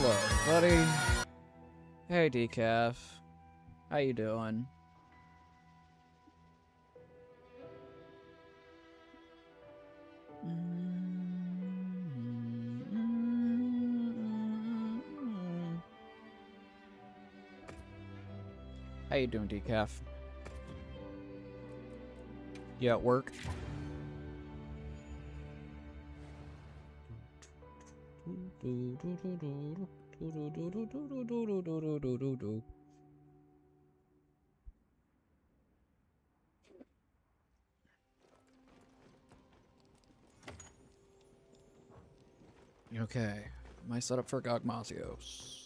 Hello, buddy. Hey, Decaf. How you doing? How you doing, Decaf? You at work? Okay, am I set up for Gogmazios?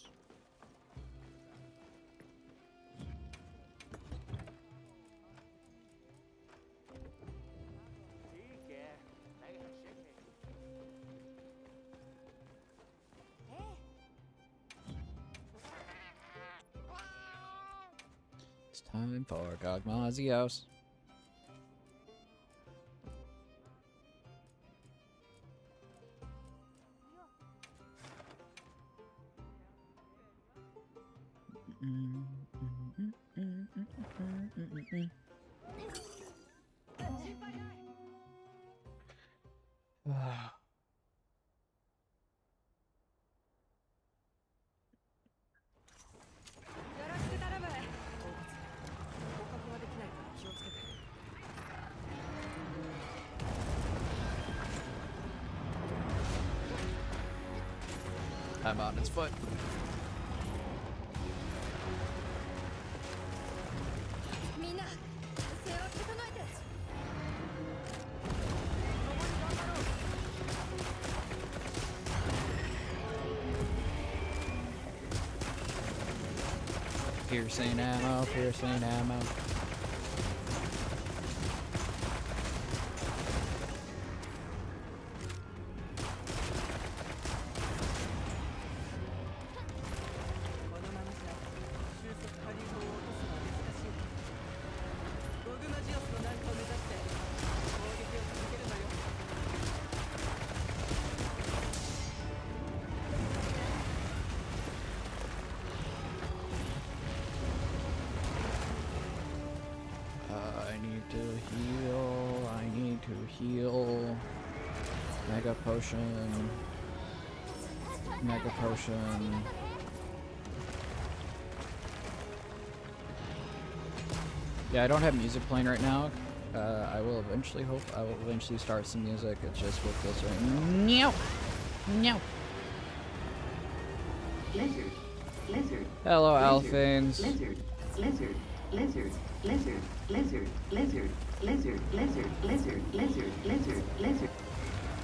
It's time for Gogmazios. I'm on its foot. Piercing ammo, piercing ammo. Heal. Mega potion. Mega potion. Yeah, I don't have music playing right now. I will eventually start some music. It's just what feels right. No. No. Lizard. Lizard. Hello, Alphanes. Lizard. Lizard. Lizard. Lizard. Lizard. Lizard. Lizard, lizard, lizard, lizard, lizard, lizard.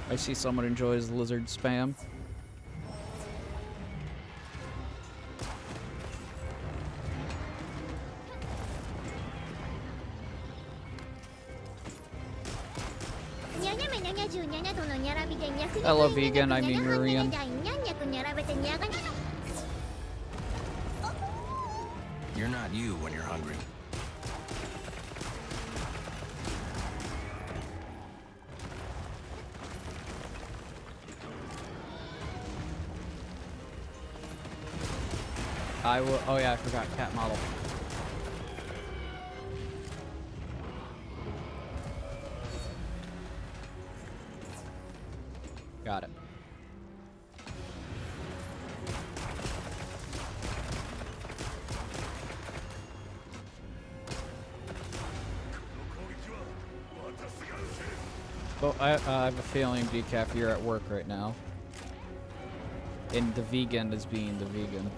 I see someone enjoys lizard spam. Hello, vegan. I mean Marian. You're not you when you're hungry. I will. Oh yeah, I forgot cat model. Got it. Well, I have a feeling, Decaf, you're at work right now. And the vegan is being the vegan.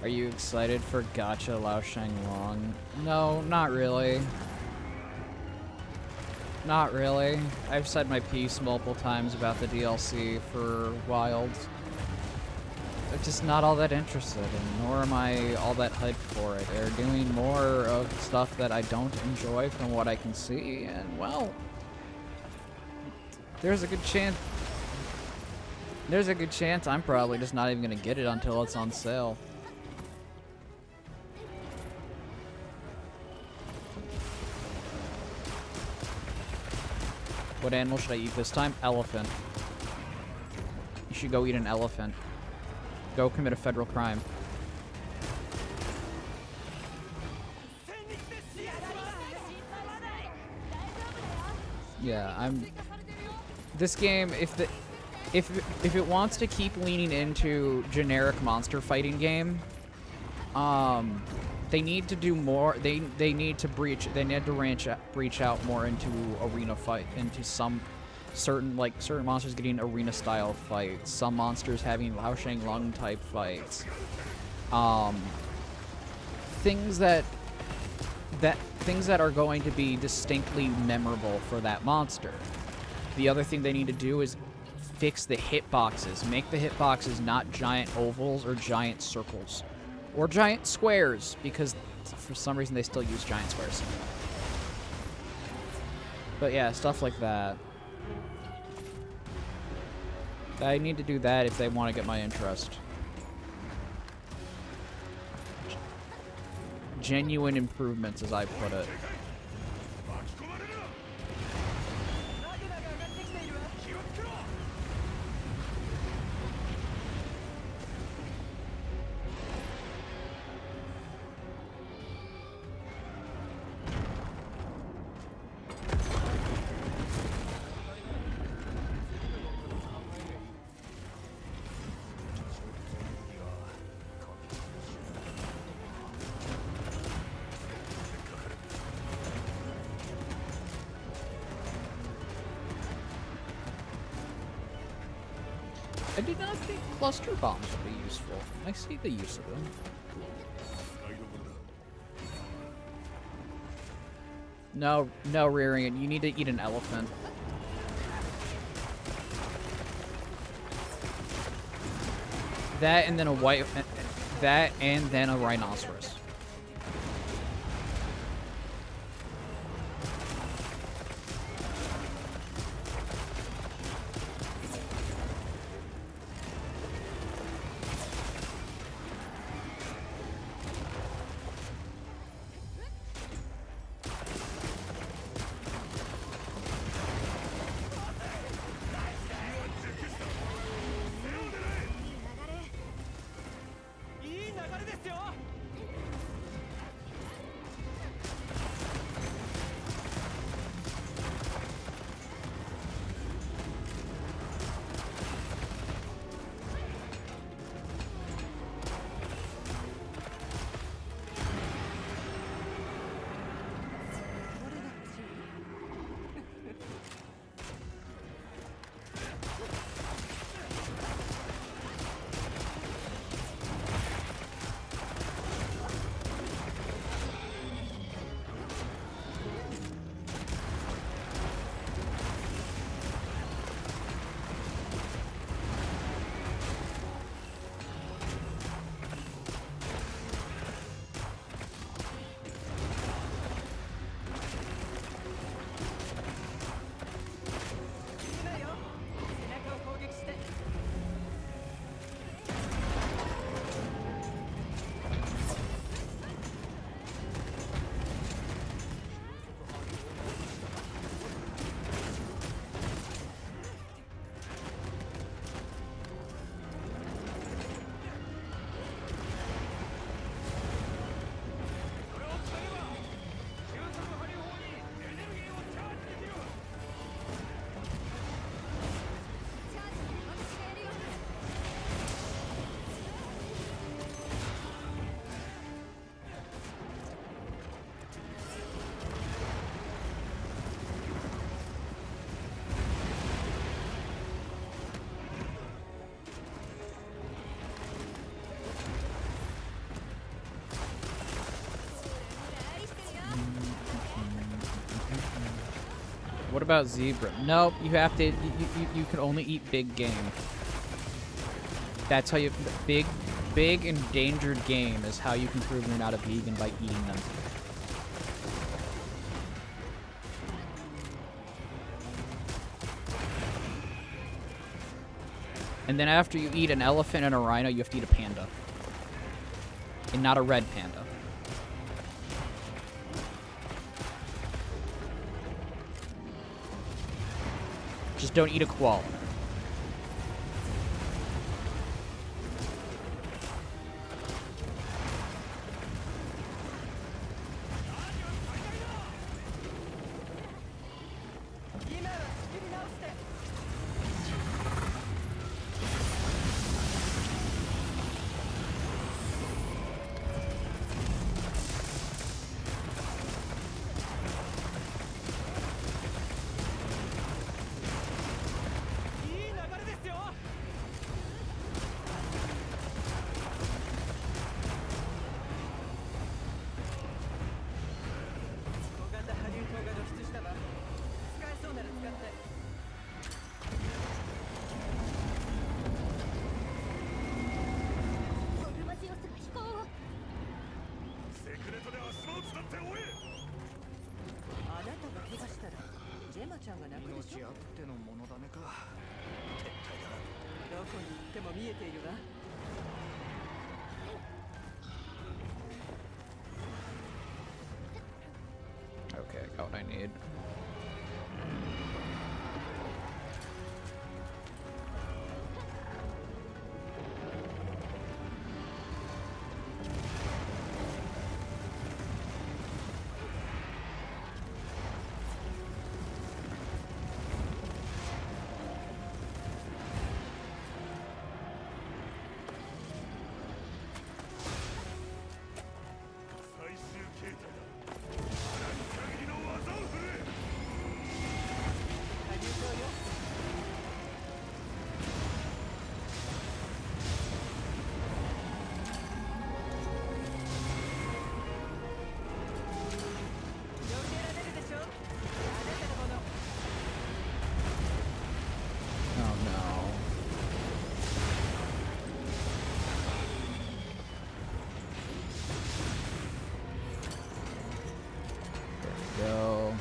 Are you excited for Gacha Lao Shanglong? No, not really. Not really. I've said my piece multiple times about the DLC for Wilds. I'm just not all that interested, and nor am I all that hyped for it. They're doing more of stuff that I don't enjoy from what I can see, and well, there's a good chance I'm probably just not even gonna get it until it's on sale. What animal should I eat this time? Elephant. You should go eat an elephant. Go commit a federal crime. Yeah, this game, if it wants to keep leaning into generic monster fighting game, they need to do more. They need to breach out more into arena fight, into some certain monsters getting arena style fights, some monsters having Lao Shang Lung type fights. Things that are going to be distinctly memorable for that monster. The other thing they need to do is fix the hitboxes. Make the hitboxes not giant ovals or giant circles. Or giant squares, because for some reason they still use giant squares. But yeah, stuff like that. I need to do that if they want to get my interest. Genuine improvements, as I put it. I did not think cluster bombs would be useful. I see the use of them. No, Rearing, you need to eat an elephant. That and then a rhinoceros. What about zebra? Nope, you have to. You can only eat big game. That's how you. Big endangered game is how you can prove you're not a vegan, by eating them. And then after you eat an elephant and a rhino, you have to eat a panda. And not a red panda. Just don't eat a koala. Okay, I got what I need. Oh no. There we go.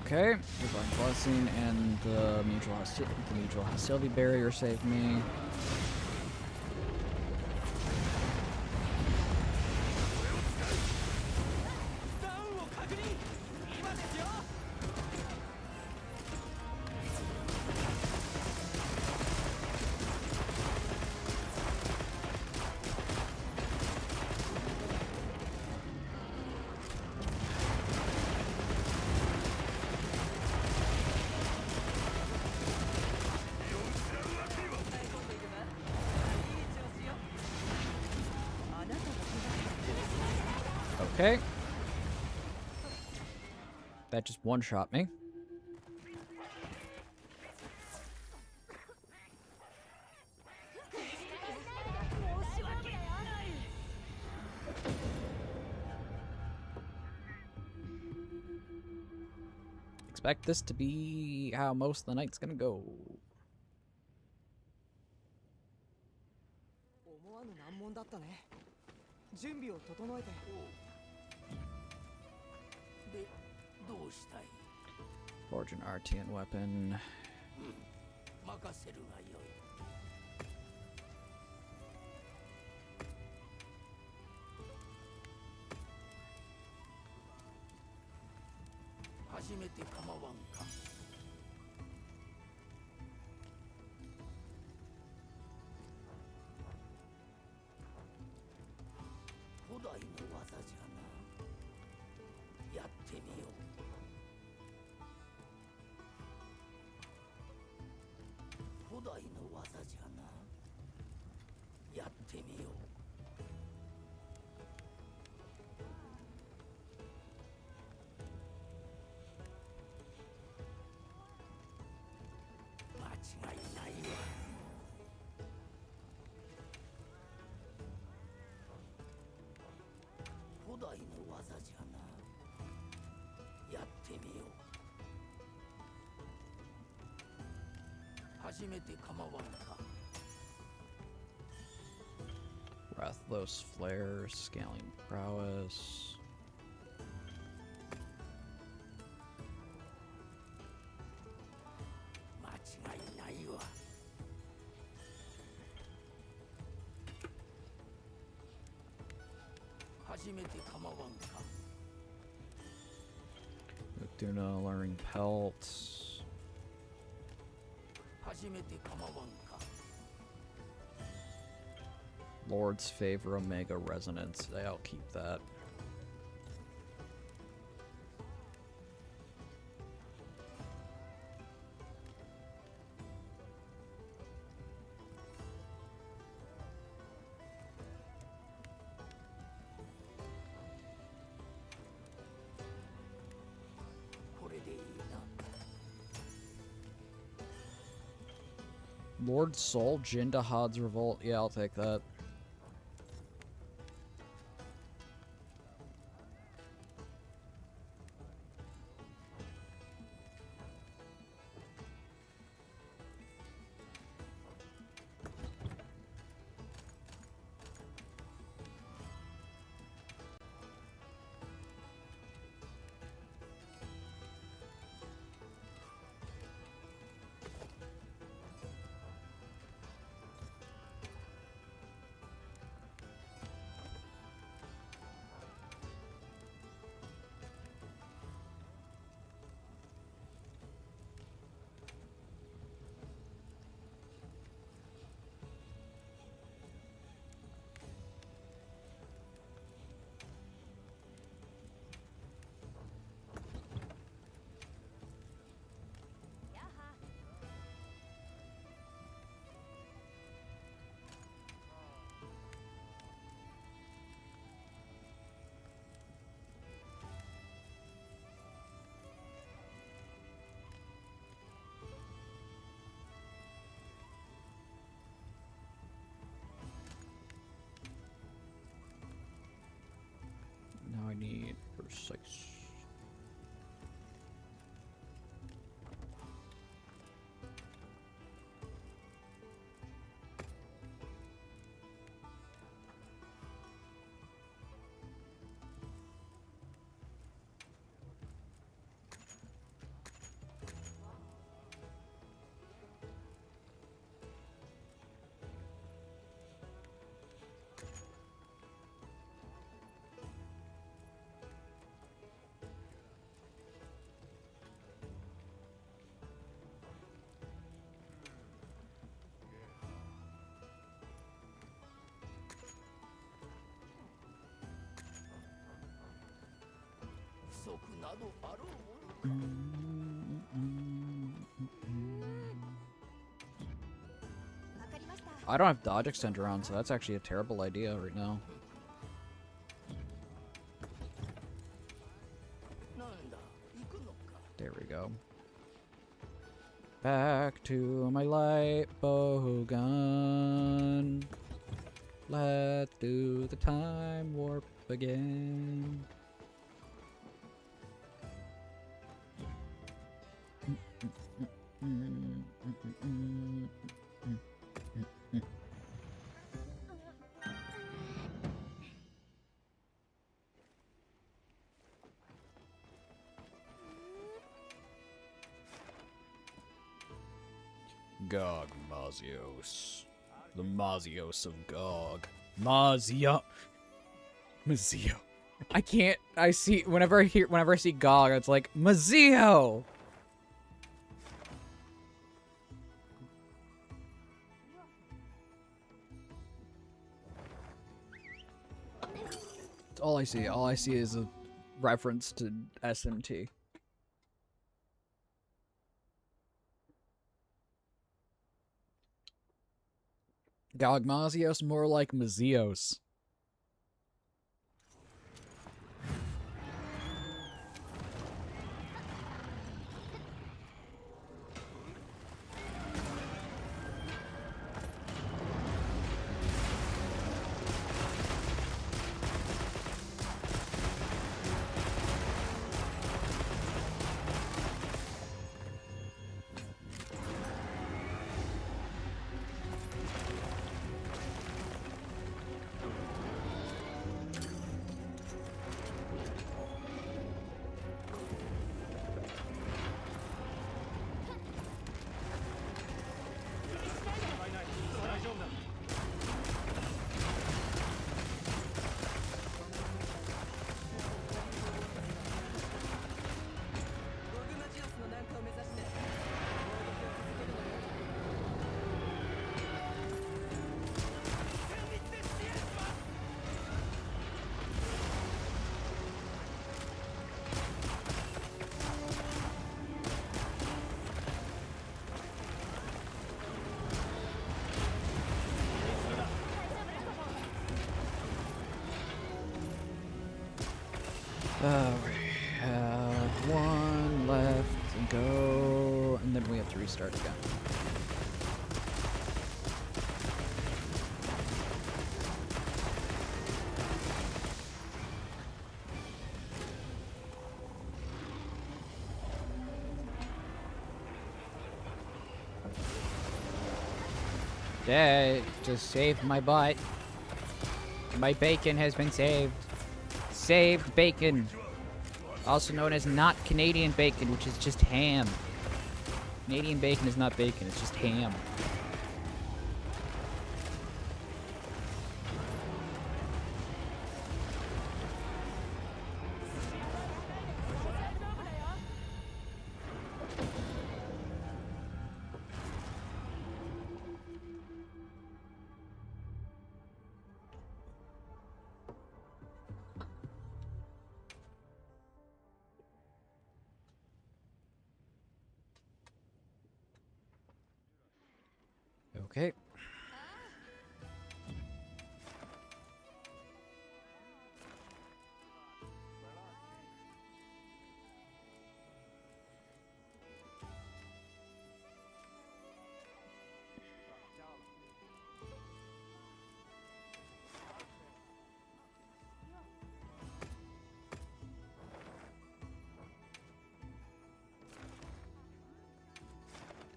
Okay, Divine Blessing and the mutual hostility barrier saved me. Okay. That just one-shot me. Expect this to be how most of the night's gonna go. 思わぬ難問だったね。準備を整えて。で、どうしたい？ Forge an Artian weapon. 任せるがよい。始めて構わんか。古代の技じゃな。やってみよう。古代の技じゃな。やってみよう。 間違いないわ。古代の技じゃな。やってみよう。始めて構わんか。 Rathalos Flare, Scaling Prowess. 間違いないわ。始めて構わんか。 Tuna learning pelts. 始めて構わんか。 Lord's favor Omega resonance. Yeah, I'll keep that. Lord Soul, Jindahad's revolt. Yeah, I'll take that. Now I need precise. I don't have dodge extender on, so that's actually a terrible idea right now. There we go. Back to my light bow gun. Let's do the time warp again. Gog Mazios. The Mazios of Gog. Mazio. I can't. I see. Whenever I see Gog, it's like Mazio. That's all I see. All I see is a reference to SMT. Gogmazios, more like Mazios. then we have to restart again. That just saved my butt. My bacon has been saved. Saved bacon. Also known as not Canadian bacon, which is just ham. Canadian bacon is not bacon, it's just ham. Okay.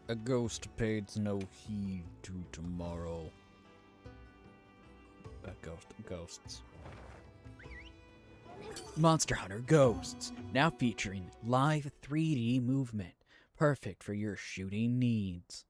A ghost pays no heed to tomorrow. Ghosts. Monster Hunter Ghosts, now featuring live 3D movement, perfect for your shooting needs.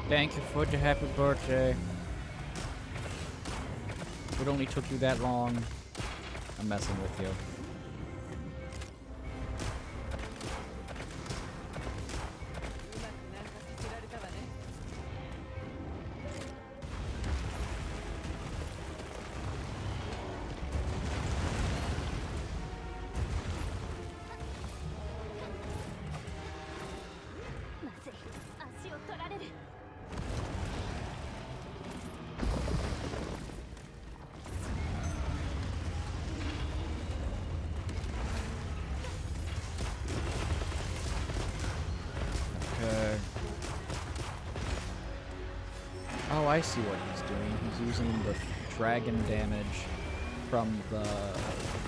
Thank you for the happy birthday. It only took you that long. I'm messing with you. Oh, I see what he's doing. He's using the dragon damage from the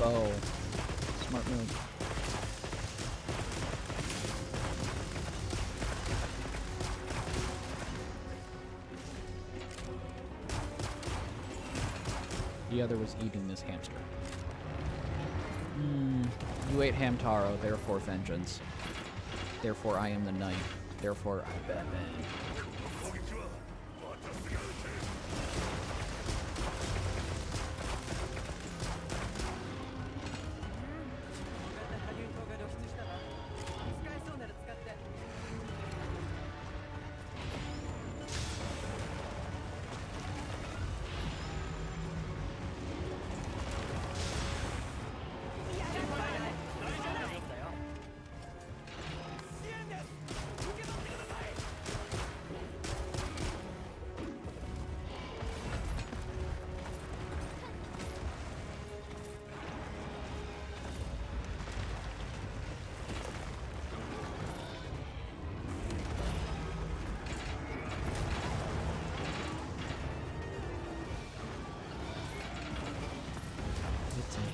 bow. Smart move. The other was eating this hamster. You ate Hamtaro, therefore vengeance. Therefore I am the knight. Therefore I Batman.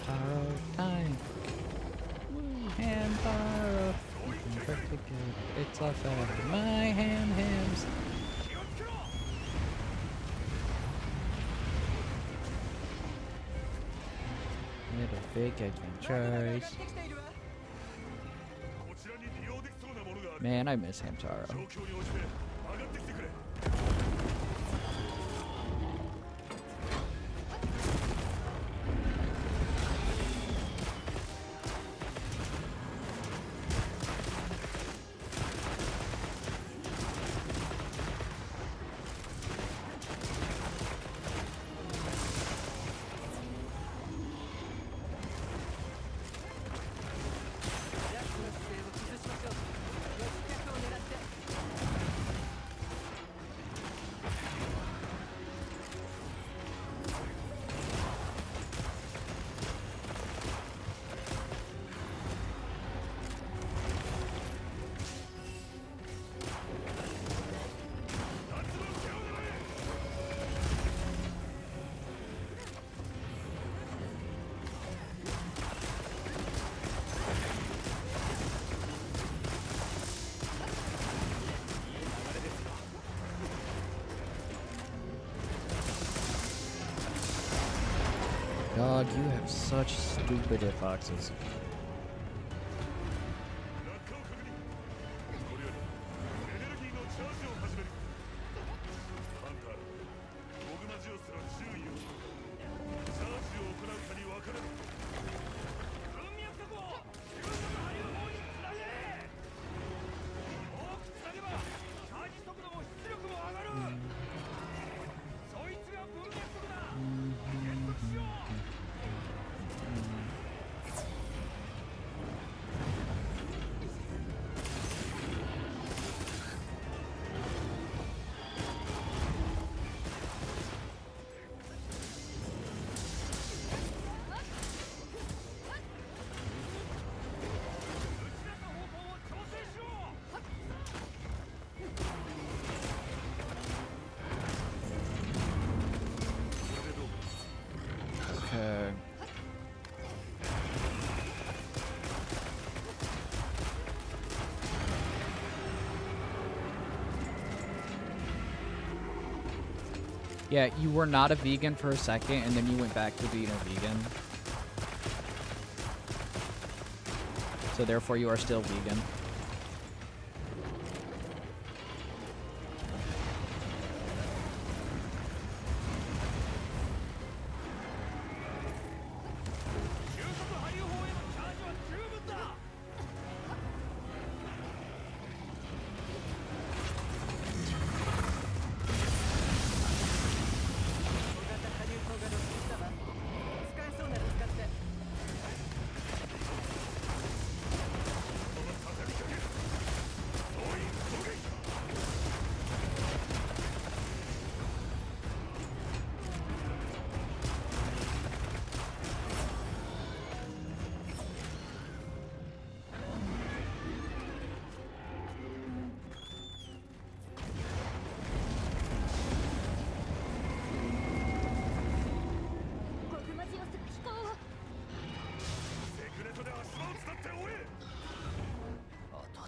Hamtaro time. Woo, Hamtaro. You can work together. It's all better. My hams. Little big adventures. Man, I miss Hamtaro. Dog, you have such stupid hitboxes. Okay. Yeah, you were not a vegan for a second, and then you went back to being a vegan. So therefore you are still vegan.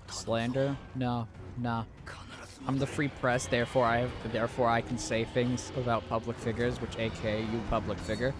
Slander? No, nah. I'm the free press, therefore I can say things about public figures, which aka you public figure.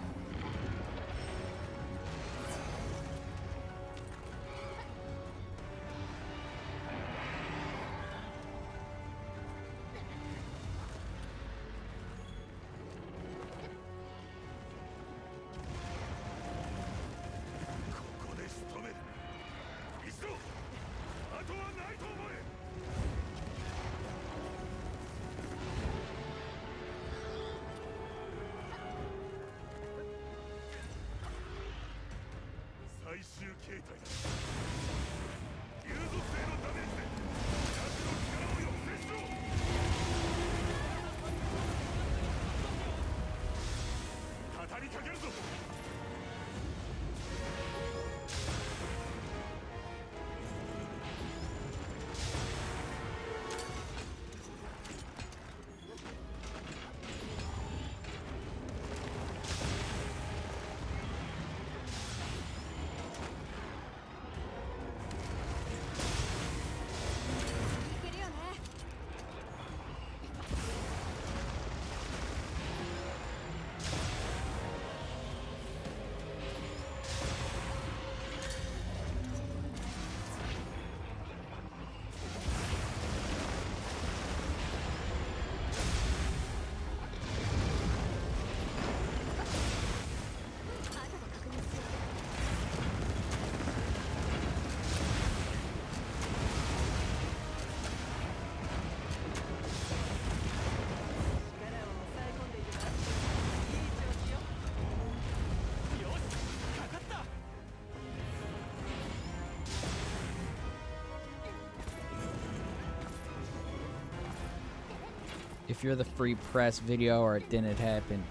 If you're the free press video or it didn't happen,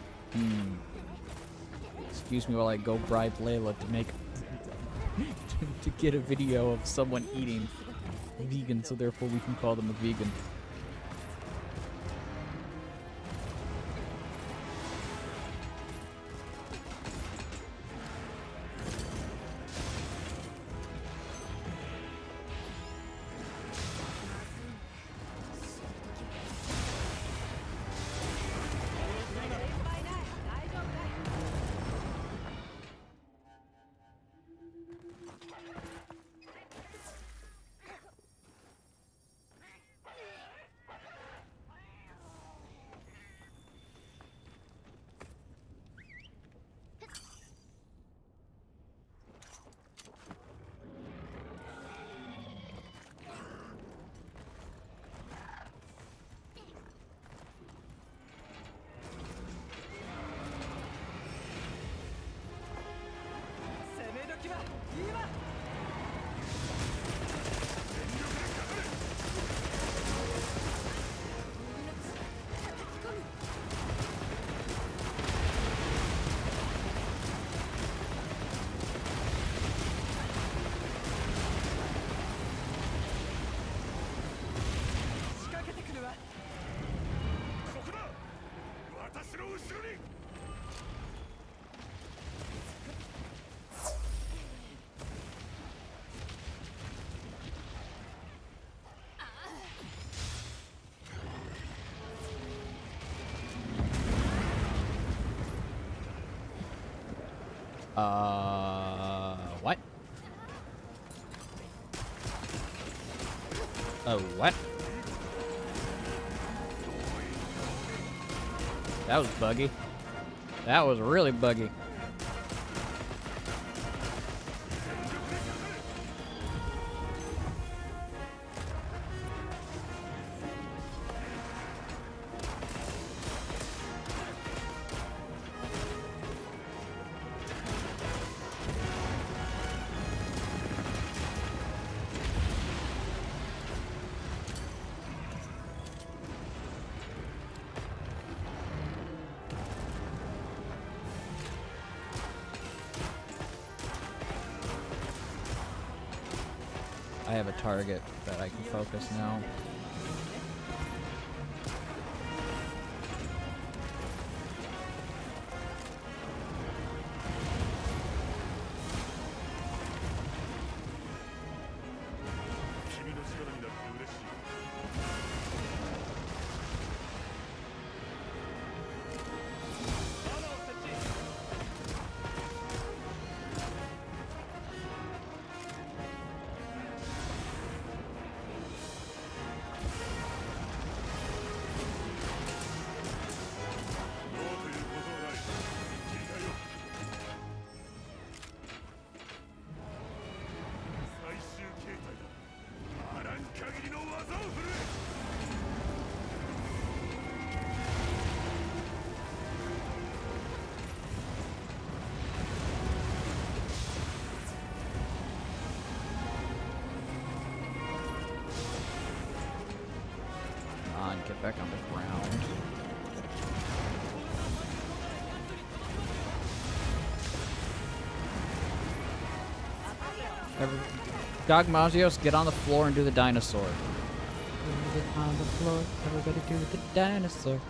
excuse me while I go bribe Layla to make to get a video of someone eating vegan, so therefore we can call them a vegan. What? What? That was buggy. That was really buggy. I have a target that I can focus now. Get back on the ground. Dog Mazios, get on the floor and do the dinosaur. Get on the floor, everybody do the dinosaur.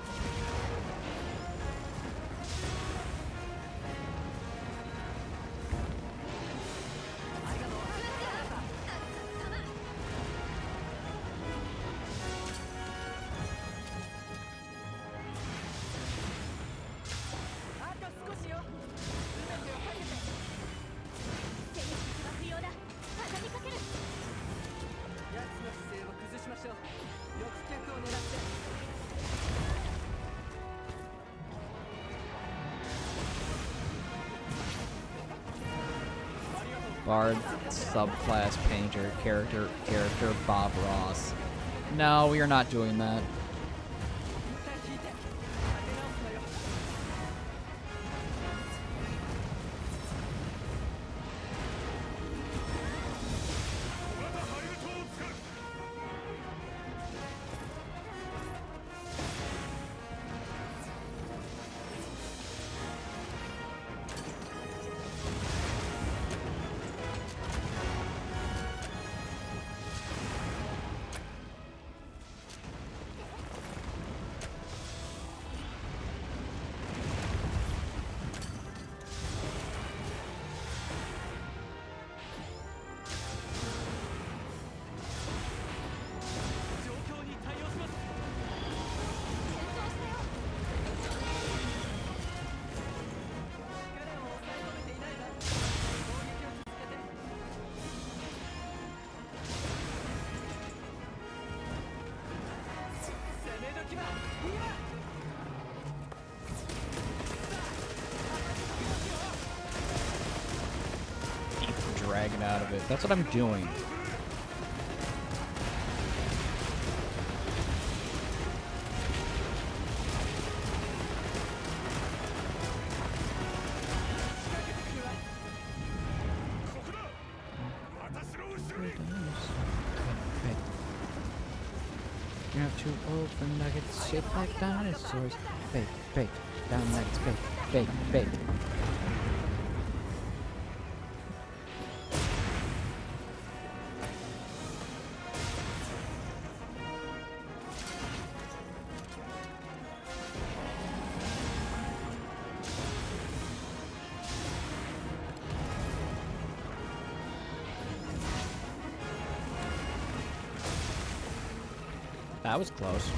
Bard, subclass, painter, character, Bob Ross. No, we are not doing that. dragon out of it. That's what I'm doing. You have two open nuggets shaped like dinosaurs. Bake, bake, down nuggets, bake, bake, bake. That was close.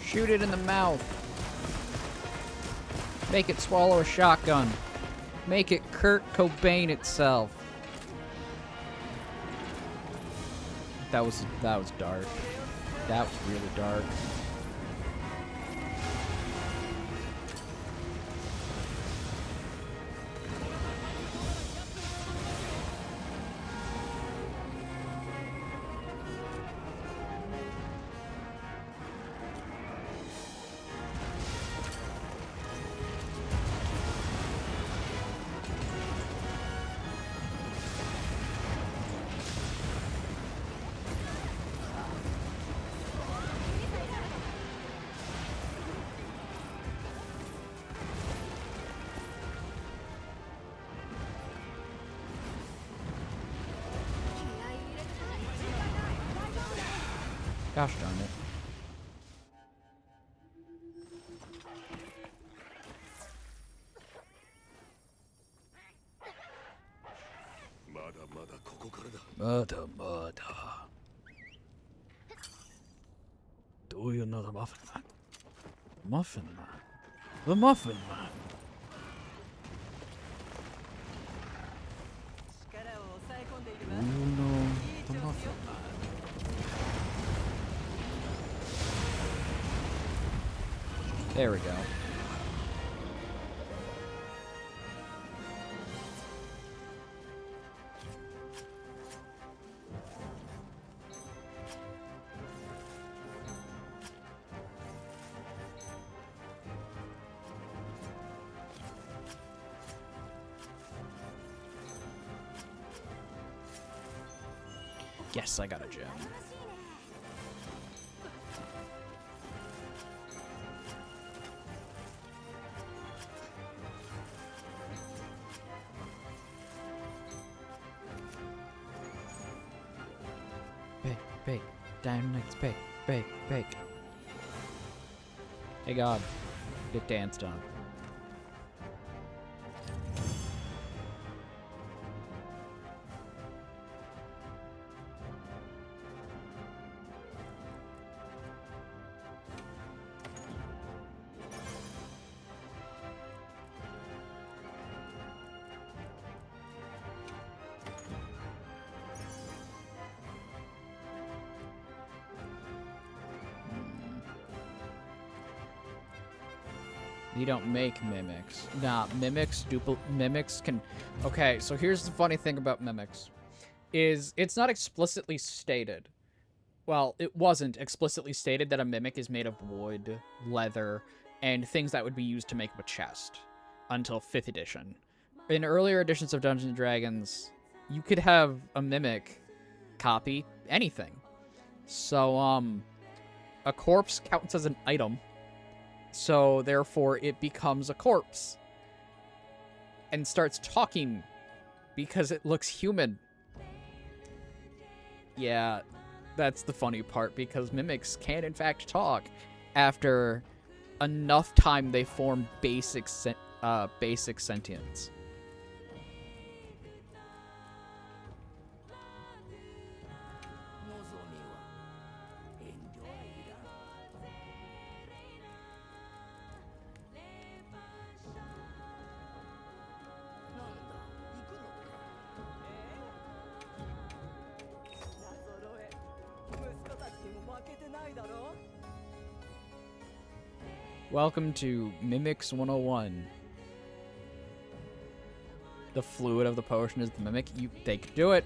Shoot it in the mouth. Make it swallow a shotgun. Make it Kurt Cobain itself. That was dark. That was really dark. Gosh darn it. Murder. Do you know the Muffin Man? Muffin Man? The Muffin Man? Do you know the Muffin Man? There we go. Yes, I got a gem. Bake, Dynamite's bake. Hey God, get danced on. You don't make mimics. Nah, mimics can... Okay, so here's the funny thing about mimics. Is it's not explicitly stated. Well, it wasn't explicitly stated that a mimic is made of wood, leather, and things that would be used to make up a chest until 5th edition. In earlier editions of Dungeons & Dragons, you could have a mimic copy anything. So, a corpse counts as an item. So, therefore, it becomes a corpse. And starts talking because it looks human. Yeah, that's the funny part, because mimics can, in fact, talk after enough time they form basic basic sentience. Welcome to Mimics 101. The fluid of the potion is the mimic. They can do it.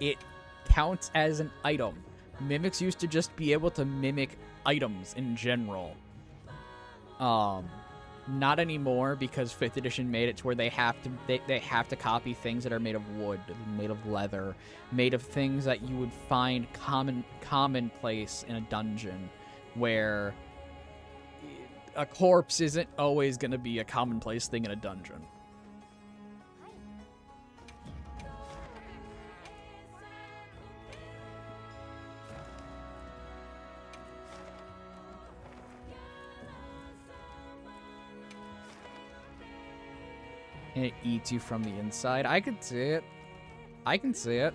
It counts as an item. Mimics used to just be able to mimic items in general. Not anymore, because 5th edition made it to where they have to copy things that are made of wood, made of leather, made of things that you would find commonplace in a dungeon, where a corpse isn't always going to be a commonplace thing in a dungeon. And it eats you from the inside. I can see it. I can see it.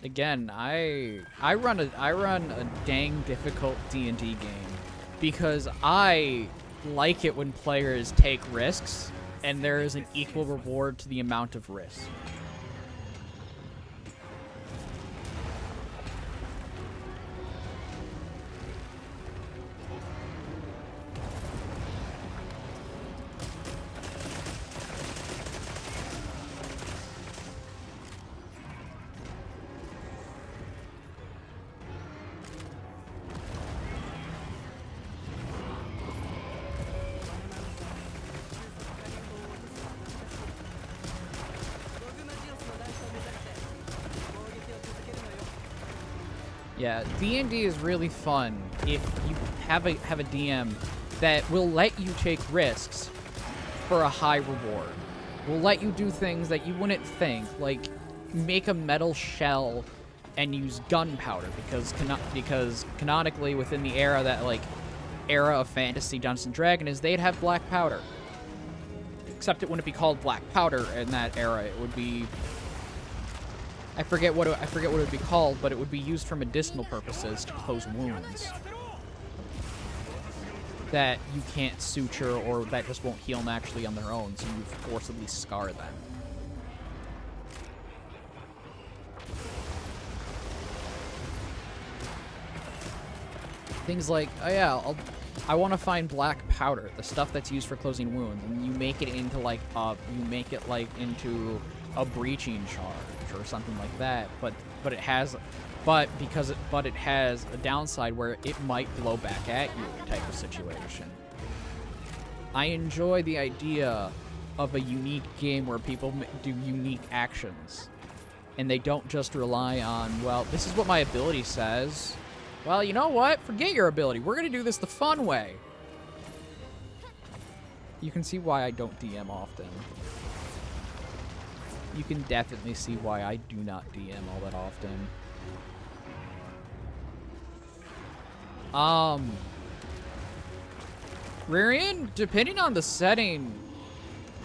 Again, I run a dang difficult D&D game because I like it when players take risks and there is an equal reward to the amount of risk. Yeah, D&D is really fun if you have a DM that will let you take risks for a high reward. Will let you do things that you wouldn't think, like make a metal shell and use gunpowder, because canonically within the era of fantasy Dungeons and Dragons is they'd have black powder. Except it wouldn't be called black powder in that era. It would be I forget what it would be called, but it would be used for medicinal purposes to close wounds that you can't suture or that just won't heal naturally on their own, so you forcibly scar them. Things like, oh yeah, I want to find black powder, the stuff that's used for closing wounds, and you make it into into a breaching charge or something like that, but it has a downside where it might blow back at you type of situation. I enjoy the idea of a unique game where people do unique actions and they don't just rely on, well, this is what my ability says. Well, you know what? Forget your ability. We're going to do this the fun way. You can see why I don't DM often. You can definitely see why I do not DM all that often. Ririan, depending on the setting,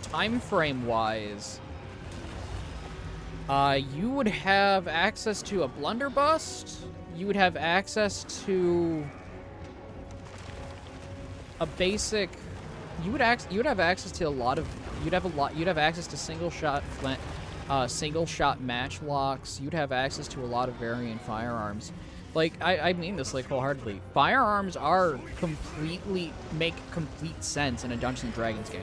time frame wise, you would have access to a blunderbuss. You would have access to a basic. You would have access to a lot of. You'd have access to single shot match locks. You'd have access to a lot of variant firearms. Like, I mean this like wholeheartedly. Firearms make complete sense in a Dungeons and Dragons game.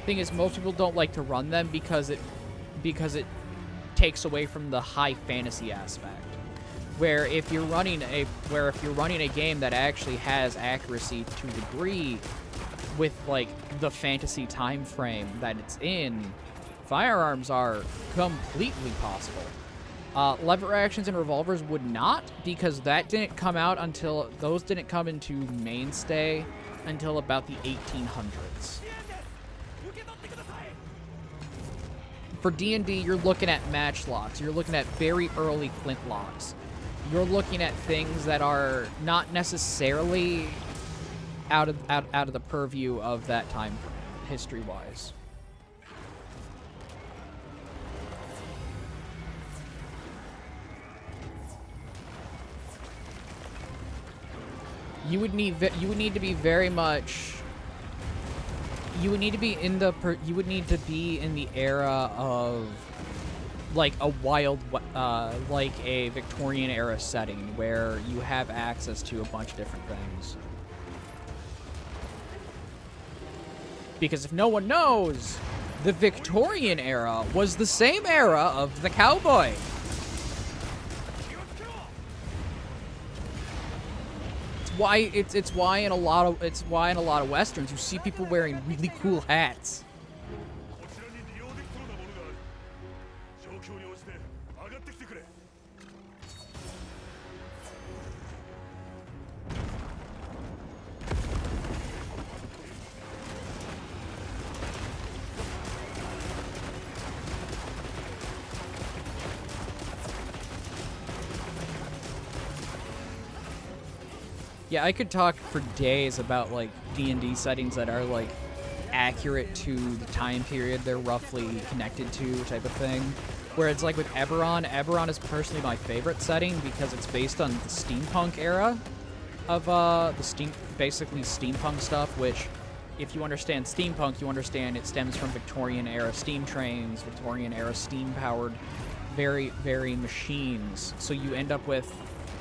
Thing is, most people don't like to run them because it takes away from the high fantasy aspect. Where if you're running a game that actually has accuracy to a degree with like the fantasy time frame that it's in, firearms are completely possible. Lever actions and revolvers would not, because that didn't come out until, those didn't come into mainstay until about the 1800s. For D&D, you're looking at matchlocks. You're looking at very early flintlocks. You're looking at things that are not necessarily out of the purview of that time, history-wise. You would need to be very much. You would need to be in the. You would need to be in the era of, like a wild, like a Victorian era setting where you have access to a bunch of different things. Because if no one knows, the Victorian era was the same era of the cowboy. It's why in a lot of westerns you see people wearing really cool hats. Yeah, I could talk for days about, like, D&D settings that are, like, accurate to the time period they're roughly connected to, type of thing. Where it's like with Eberron. Eberron is personally my favorite setting because it's based on the steampunk era of, basically steampunk stuff, which, if you understand steampunk, you understand it stems from Victorian-era steam trains, Victorian-era steam-powered, very machines. So you end up with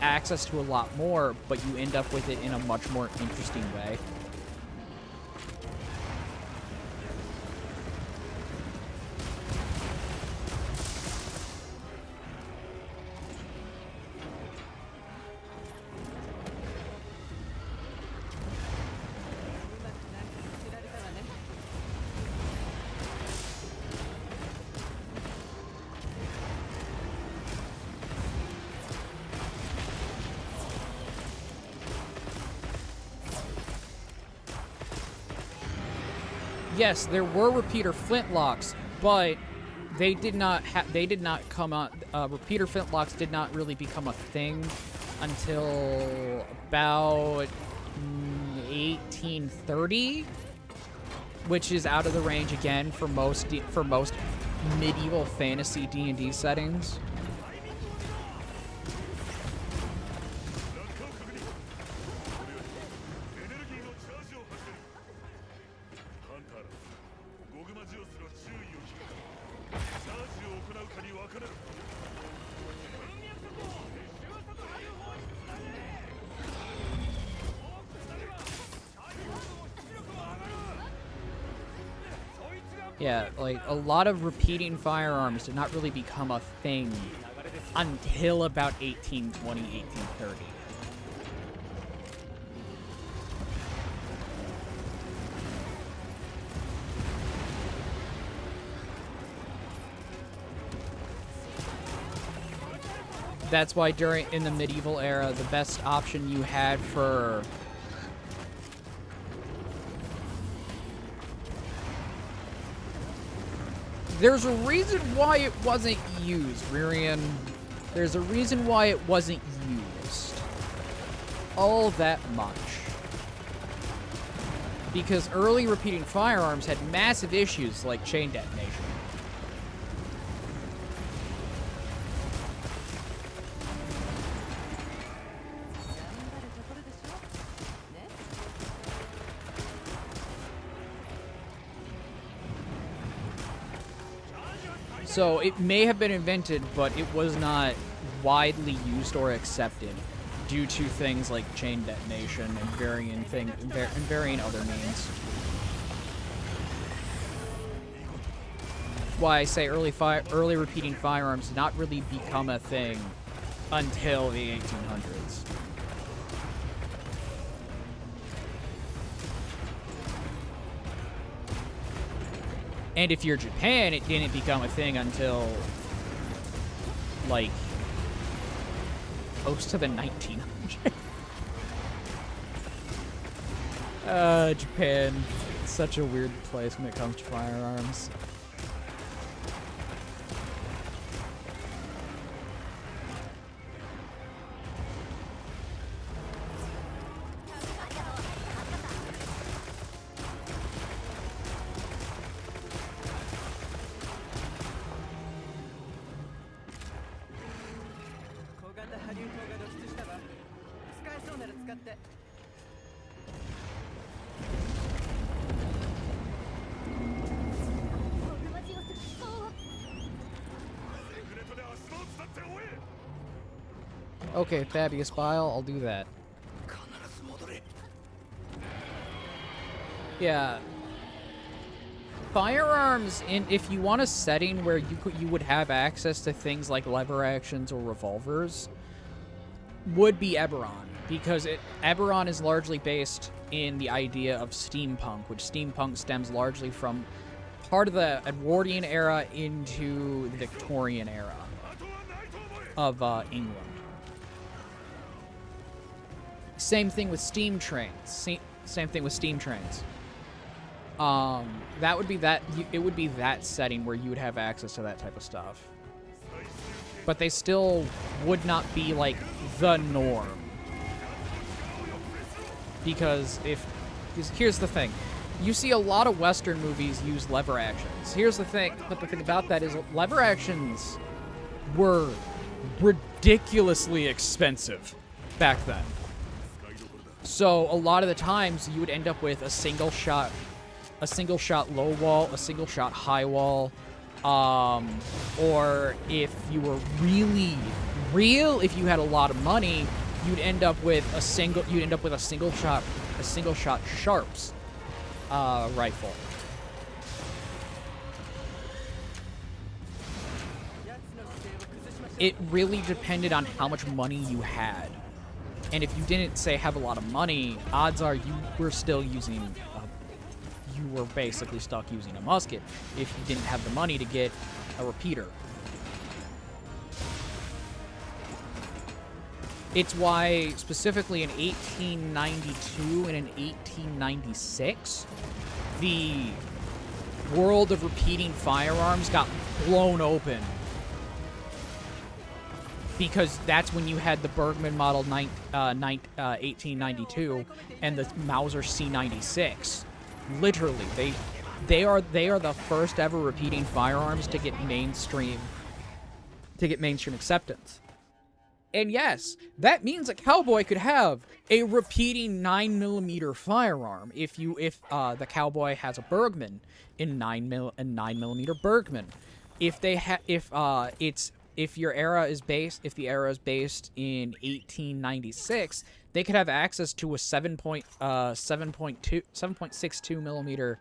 access to a lot more, but you end up with it in a much more interesting way. Yes, there were repeater flintlocks, but they did not come on. Repeater flintlocks did not really become a thing until about 1830, which is out of the range again for most medieval fantasy D&D settings. Yeah, like, a lot of repeating firearms did not really become a thing until about 1820, 1830. That's why in the medieval era, the best option you had for there's a reason why it wasn't used, Ririan. There's a reason why it wasn't used all that much. Because early repeating firearms had massive issues like chain detonation. So it may have been invented, but it was not widely used or accepted due to things like chain detonation and varying other means. Why I say early repeating firearms did not really become a thing until the 1800s. And if you're Japan, it didn't become a thing until, like, close to the 1900s. Japan. It's such a weird place when it comes to firearms. Okay, Fabius Bile, I'll do that. Yeah. Firearms, if you want a setting where you would have access to things like lever actions or revolvers, would be Eberron, because Eberron is largely based in the idea of steampunk, which steampunk stems largely from part of the Edwardian era into the Victorian era of England. Same thing with steam trains. Same thing with steam trains. That would be that. It would be that setting where you would have access to that type of stuff. But they still would not be like the norm. Because here's the thing. You see a lot of Western movies use lever actions. Here's the thing. But the thing about that is lever actions were ridiculously expensive back then. So a lot of the times you would end up with a single shot low wall, a single shot high wall, or if you were really if you had a lot of money, you'd end up with a single shot sharps rifle. It really depended on how much money you had. And if you didn't, say, have a lot of money, odds are you were still using, you were basically stuck using a musket if you didn't have the money to get a repeater. It's why, specifically in 1892 and in 1896, the world of repeating firearms got blown open. Because that's when you had the Bergmann Model 1892 and the Mauser C96. Literally, they are the first ever repeating firearms to get mainstream acceptance. And yes, that means a cowboy could have a repeating 9mm firearm if the cowboy has a Bergmann in 9mm Bergmann. If the era is based in 1896, they could have access to a 7.62 millimeter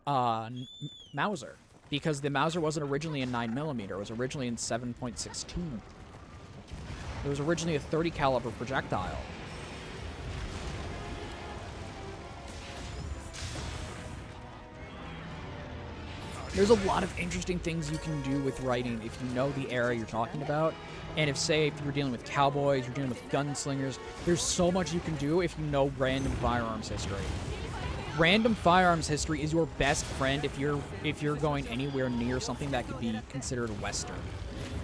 Mauser, because the Mauser wasn't originally in 9mm. It was originally in 7.62. It was originally a 30 caliber projectile. There's a lot of interesting things you can do with writing if you know the era you're talking about. And if you're dealing with cowboys, you're dealing with gunslingers, there's so much you can do if you know random firearms history. Random firearms history is your best friend if you're going anywhere near something that could be considered Western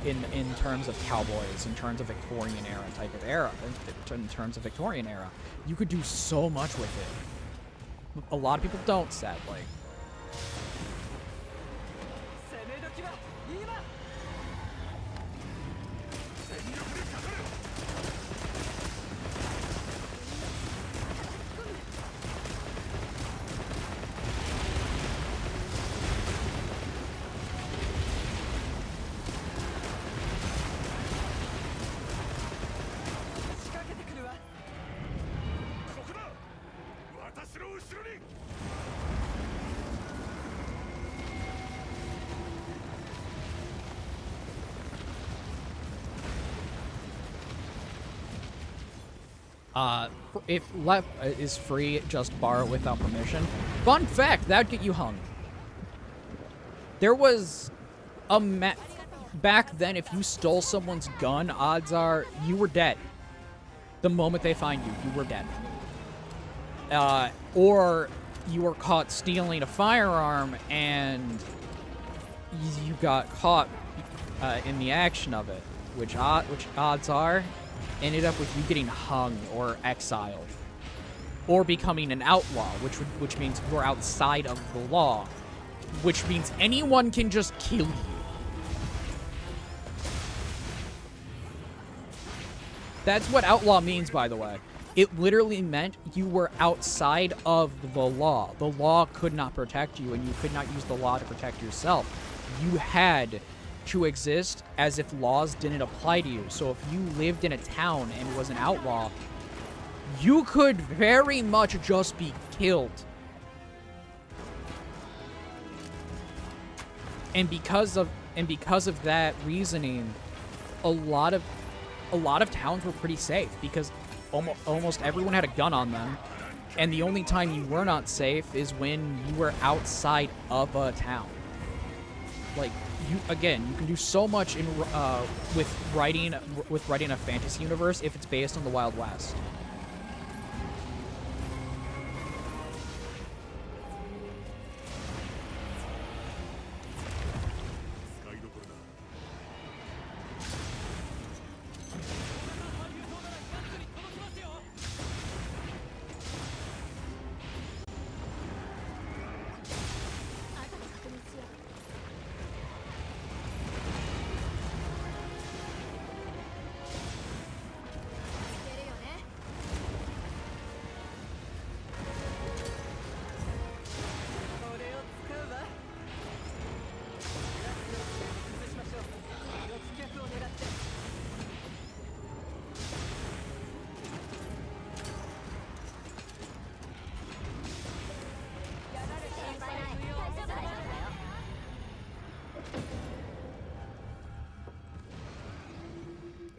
in terms of cowboys, in terms of Victorian era type of era, in terms of Victorian era. You could do so much with it. A lot of people don't, sadly. If left is free, just borrow it without permission. Fun fact, that'd get you hung. There was a back then, if you stole someone's gun, odds are you were dead. The moment they find you, you were dead. Or you were caught stealing a firearm and you got caught in the action of it, which odds are ended up with you getting hung or exiled, or becoming an outlaw, which means you're outside of the law, which means anyone can just kill you. That's what outlaw means, by the way. It literally meant you were outside of the law. The law could not protect you, and you could not use the law to protect yourself. You had to exist as if laws didn't apply to you. So if you lived in a town and was an outlaw, you could very much just be killed. And because of that reasoning, a lot of towns were pretty safe because almost everyone had a gun on them, and the only time you were not safe is when you were outside of a town. Like, you can do so much in with writing a fantasy universe if it's based on the Wild West.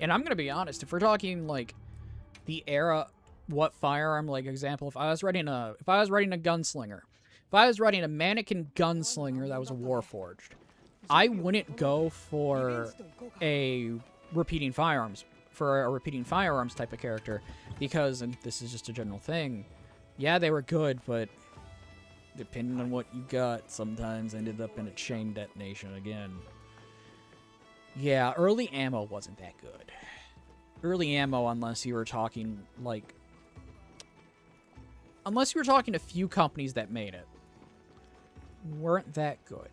And I'm gonna be honest, if we're talking like the era, what firearm, like example, if I was writing a gunslinger, if I was writing a mannequin gunslinger that was a warforged, I wouldn't go for a repeating firearms type of character, because, and this is just a general thing, yeah, they were good, but depending on what you got, sometimes ended up in a chain detonation again. Yeah, early ammo wasn't that good. Early ammo, unless you were talking, like... Unless you were talking a few companies that made it, weren't that good.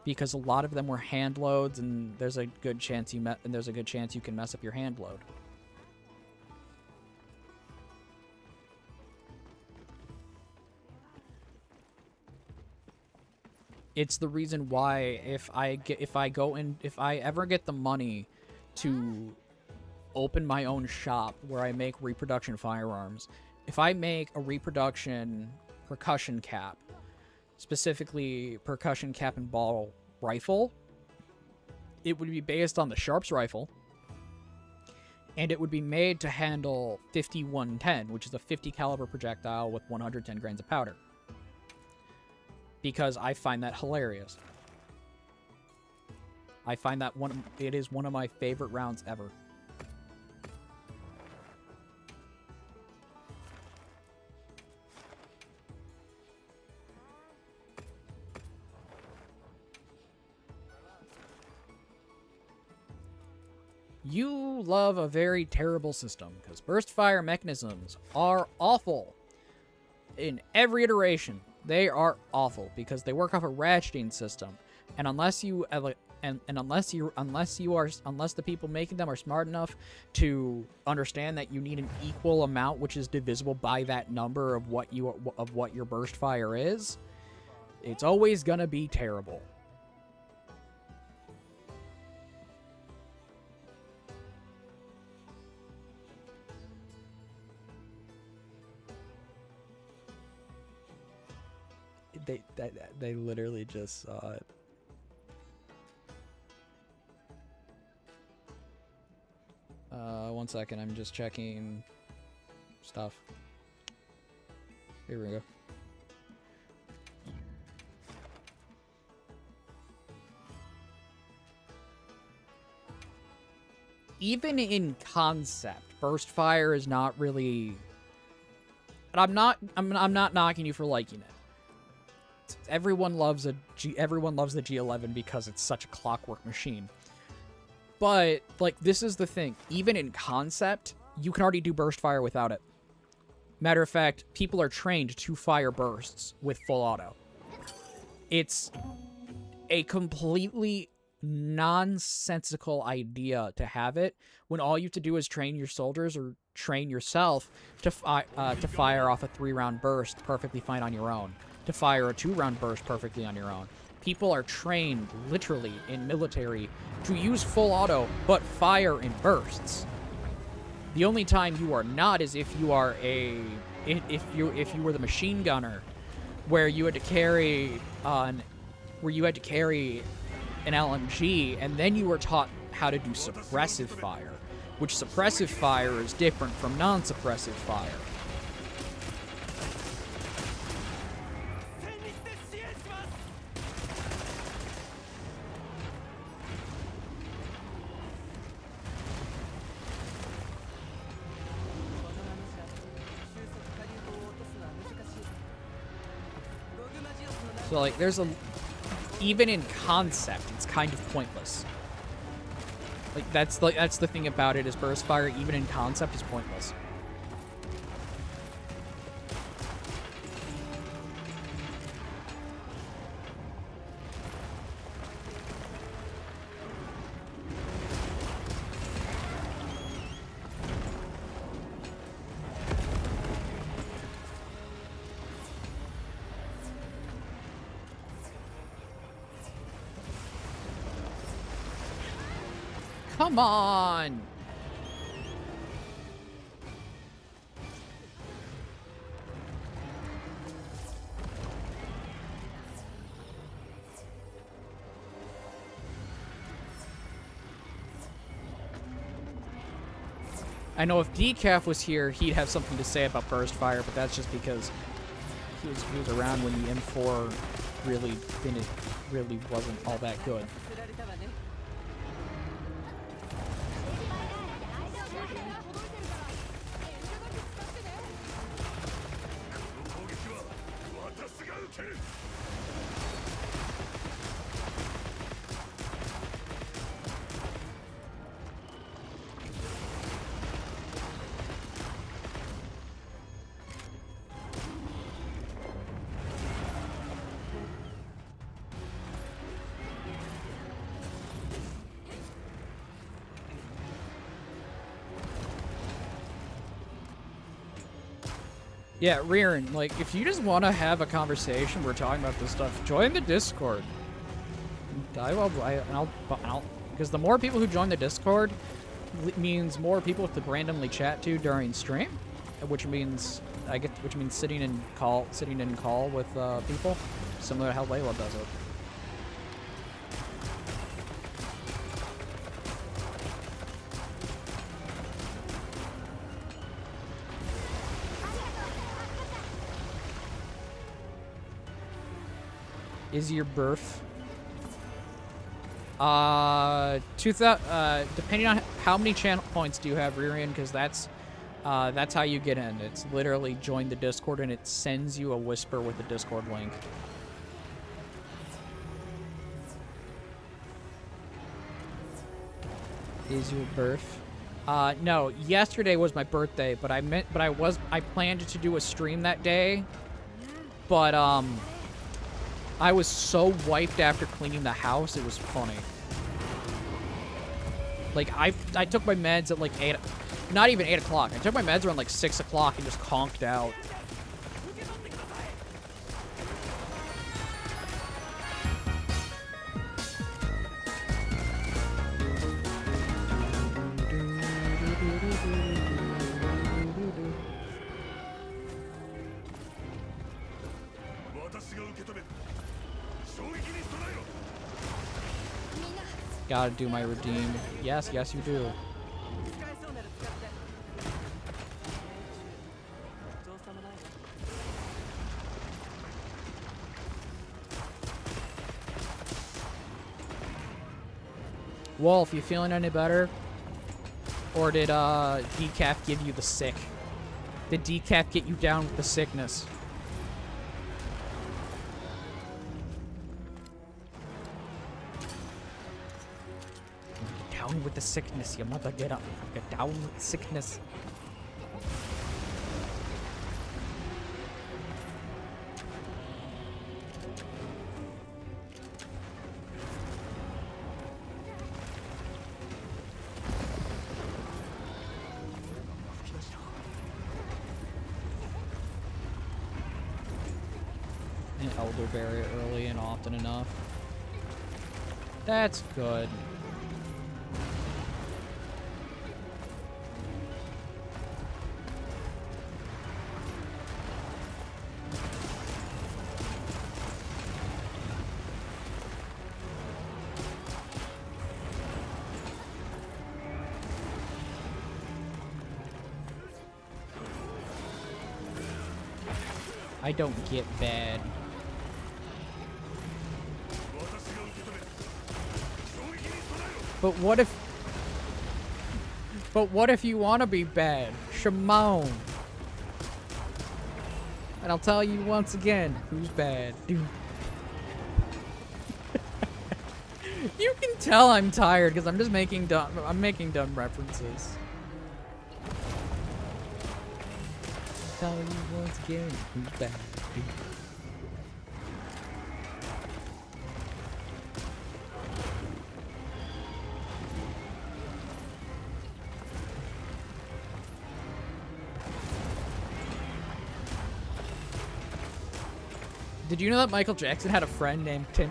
Because a lot of them were hand loads, and there's a good chance you can mess up your hand load. It's the reason why if I ever get the money to open my own shop where I make reproduction firearms, if I make a reproduction percussion cap, specifically percussion cap and ball rifle, it would be based on the Sharps rifle, and it would be made to handle 5110, which is a 50 caliber projectile with 110 grains of powder. Because I find that hilarious. I find that it is one of my favorite rounds ever. You love a very terrible system, because burst fire mechanisms are awful. In every iteration, they are awful, because they work off a ratcheting system. And unless the people making them are smart enough to understand that you need an equal amount, which is divisible by that number of what your burst fire is, it's always gonna be terrible. They literally just saw it. One second, I'm just checking stuff. Here we go. even in concept, burst fire is not really. And I'm not knocking you for liking it. Everyone loves the G11 because it's such a clockwork machine. But like, this is the thing. Even in concept, you can already do burst fire without it. Matter of fact, people are trained to fire bursts with full auto. It's a completely nonsensical idea to have it when all you have to do is train your soldiers or train yourself to fire off a 3-round burst perfectly fine on your own, to fire a 2-round burst perfectly on your own. People are trained literally in military to use full auto but fire in bursts. The only time you are not is if you are if you were the machine gunner, where you had to carry an LMG, and then you were taught how to do suppressive fire, which suppressive fire is different from non-suppressive fire. So like, even in concept, it's kind of pointless. Like that's the thing about it, is burst fire even in concept is pointless. Come on! I know if Decaf was here, he'd have something to say about burst fire, but that's just because he was around when the M4 really wasn't all that good. Yeah, Riren, like, if you just want to have a conversation, we're talking about this stuff, join the Discord. Because the more people who join the Discord means more people to randomly chat to during stream, which means sitting in call with people, similar to how Layla does it. Is your birth? Depending on how many channel points do you have, Riren, because that's how you get in. It's literally join the Discord, and it sends you a whisper with the Discord link. Is your birth? No, yesterday was my birthday, but I planned to do a stream that day, but I was so wiped after cleaning the house, it was funny. Like, I took my meds at like 8, not even 8 o'clock. I took my meds around like 6 o'clock and just conked out. Gotta do my redeem. Yes, yes you do. Wolf, you feeling any better? Or did decaf give you the sick? Did decaf get you down with the sickness? Down with the sickness, you mother, get up. Get down with the sickness. An elderberry early and often enough. That's good. I don't get bad. But what if you want to be bad? Shimon. And I'll tell you once again, who's bad. Dude. You can tell I'm tired because I'm just making dumb references. Tell you once again, who's bad. Dude. Did you know that Michael Jackson had a friend named Tim?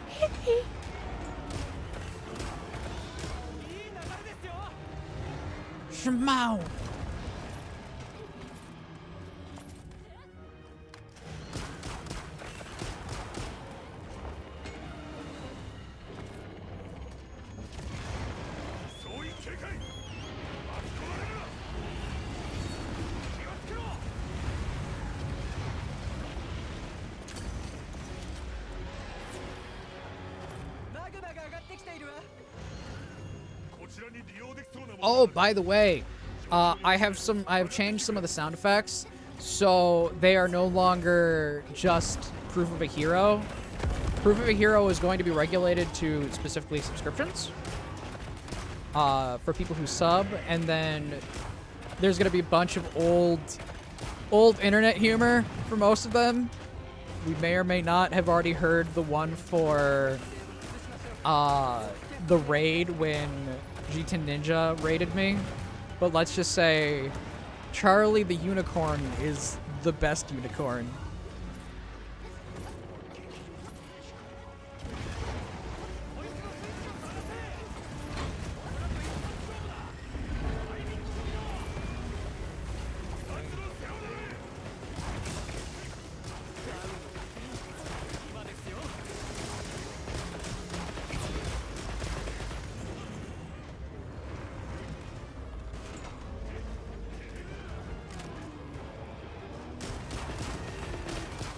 Shimon. Oh, by the way, I have changed some of the sound effects, so they are no longer just Proof of a Hero. Proof of a Hero is going to be regulated to specifically subscriptions for people who sub, and then there's going to be a bunch of old internet humor for most of them. We may or may not have already heard the one for the raid when G10 Ninja raided me, but let's just say Charlie the Unicorn is the best unicorn.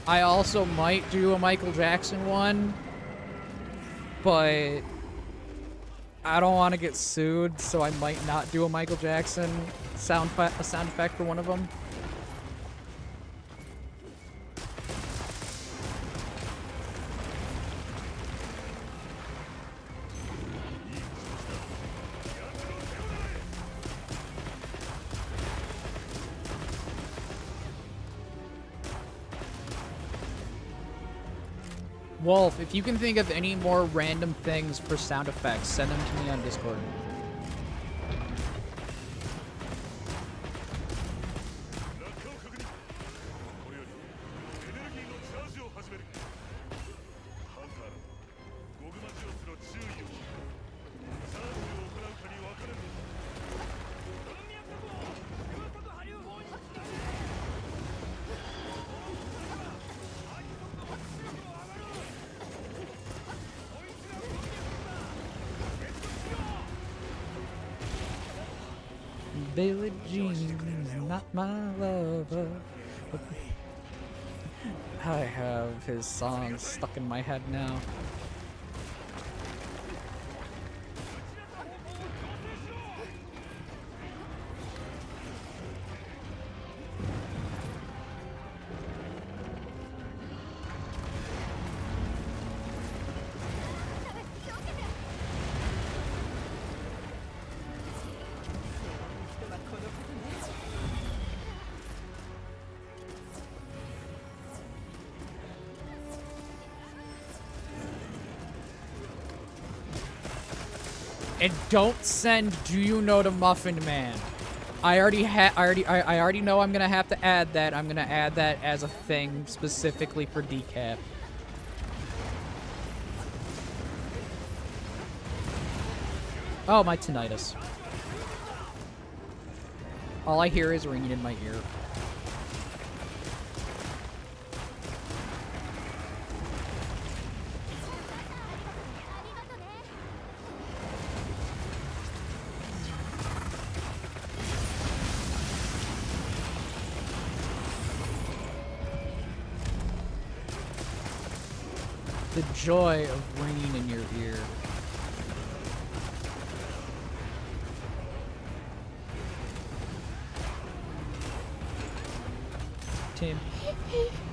I also might do a Michael Jackson one, but I don't want to get sued, so I might not do a Michael Jackson sound effect for one of them. Wolf, if you can think of any more random things for sound effects, send them to me on Discord. Billie Jean, not my lover. I have his song stuck in my head now. And don't send "Do you know the Muffin Man?" I already know I'm gonna have to add that. I'm gonna add that as a thing specifically for decap. Oh, my tinnitus. All I hear is ringing in my ear. The joy of ringing in your ear. Tim. 小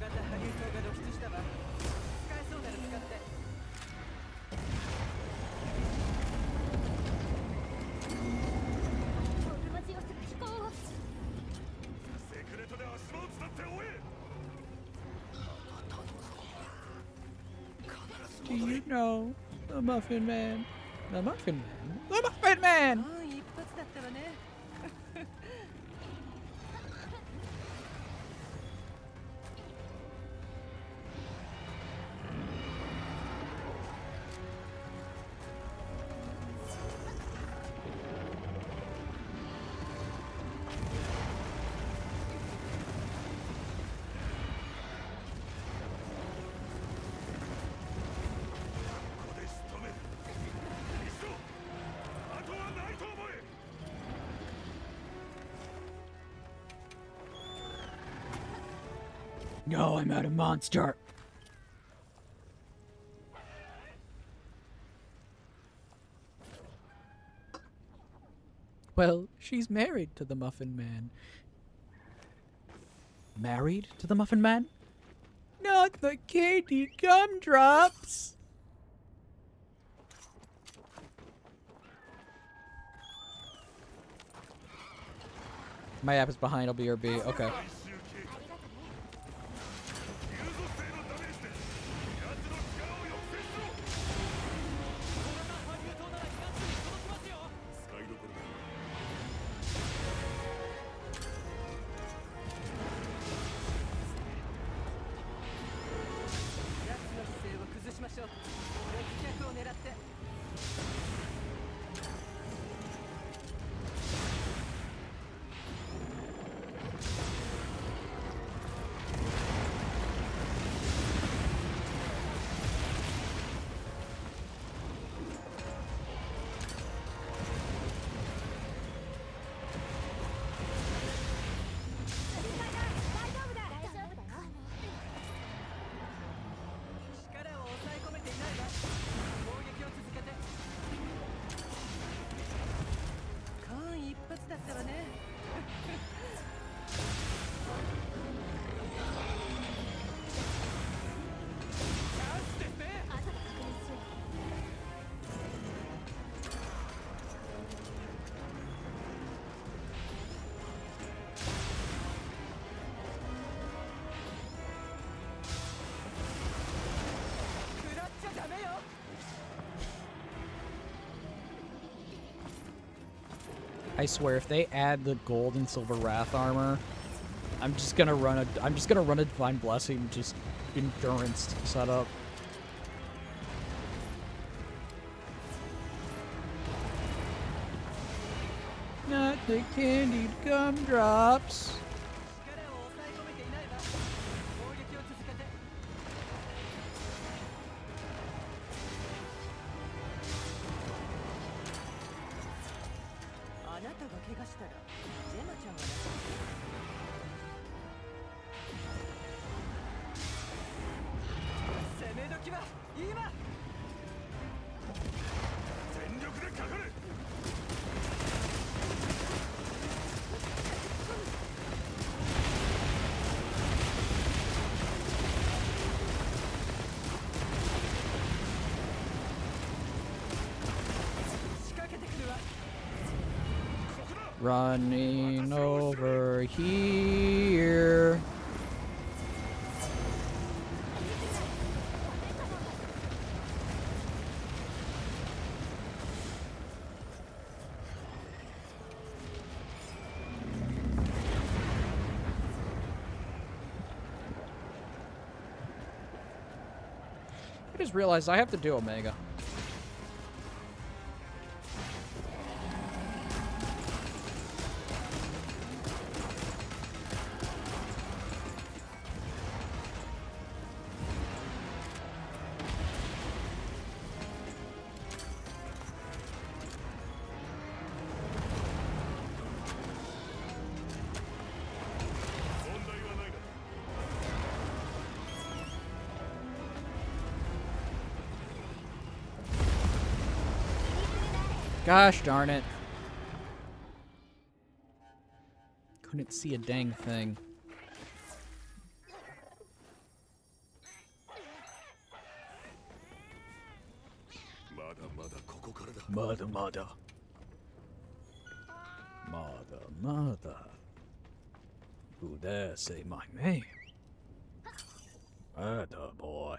型ハリウッドが露出したわ。使えそうなら使って。オルマジオスが飛行を。 Do you know the Muffin Man? The Muffin Man? The Muffin Man! 一発だったわね。 No, I'm not a monster. Well, she's married to the Muffin Man. Married to the Muffin Man? Not the candy gumdrops! My app is behind, I'll be RB. Okay. I swear, if they add the gold and silver wrath armor, I'm just gonna run a Divine Blessing, just endurance setup. Not the candied gumdrops. Running over here. I just realized I have to do Omega. Gosh darn it. Couldn't see a dang thing. Mother, mother. Mother, mother. Who dare say my name? Murder boy.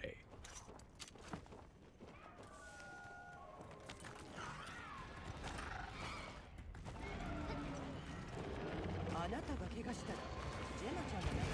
あなたが怪我したらジェナちゃんがね。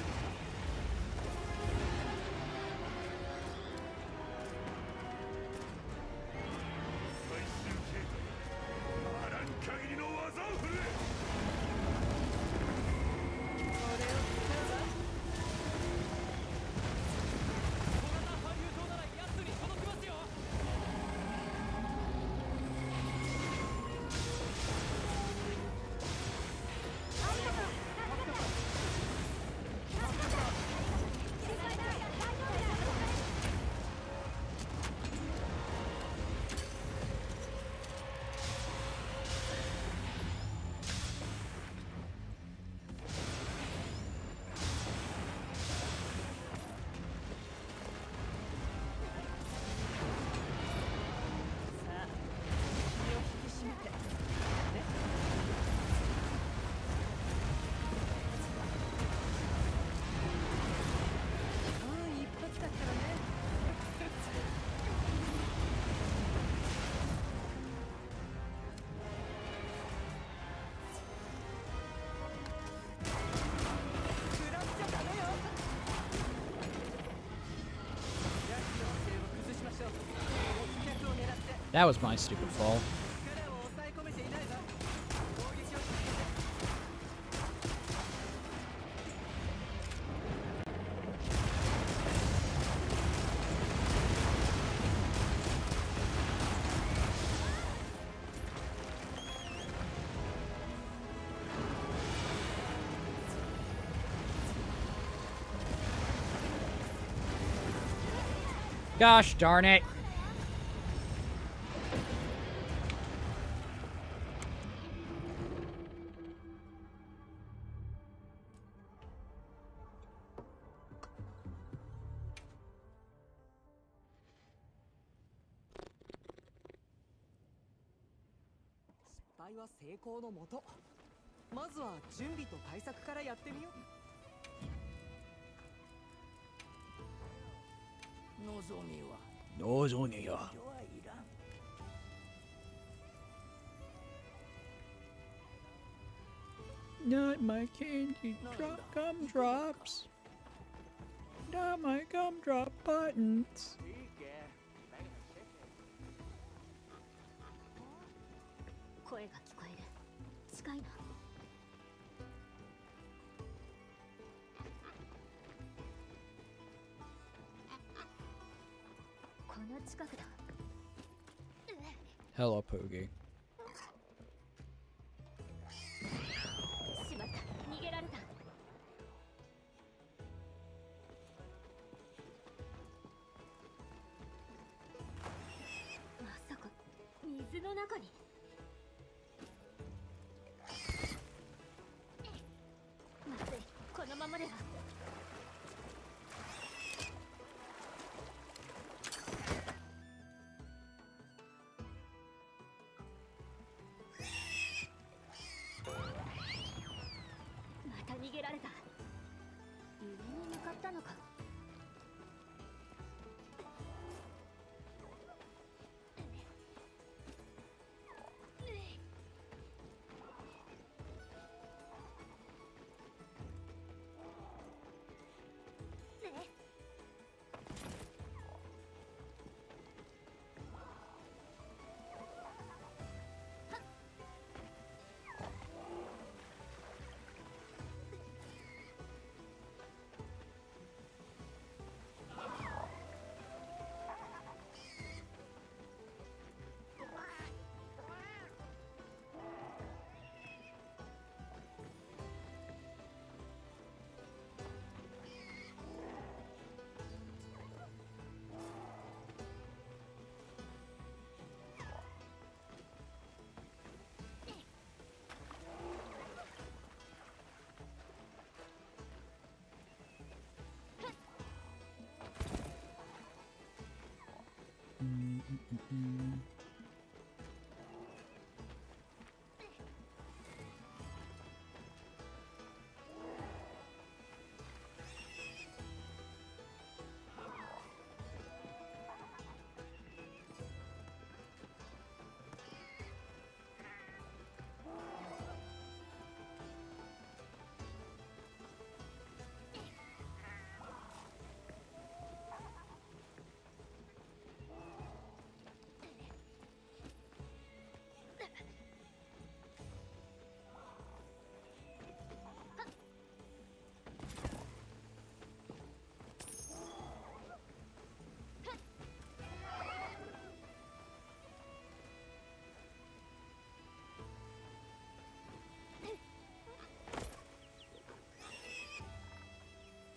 That was my stupid fault. Gosh darn it.失敗は成功のもと。まずは準備と対策からやってみよう。望みは望みは弱いらん。 Not my candy gumdrops. Not my gumdrop buttons. 声が聞こえる。近いな。この近くだ。 Hello, Poogie. しまった。逃げられた。まさか水の中に。まずい。このままでは。また逃げられた。上に向かったのか。フ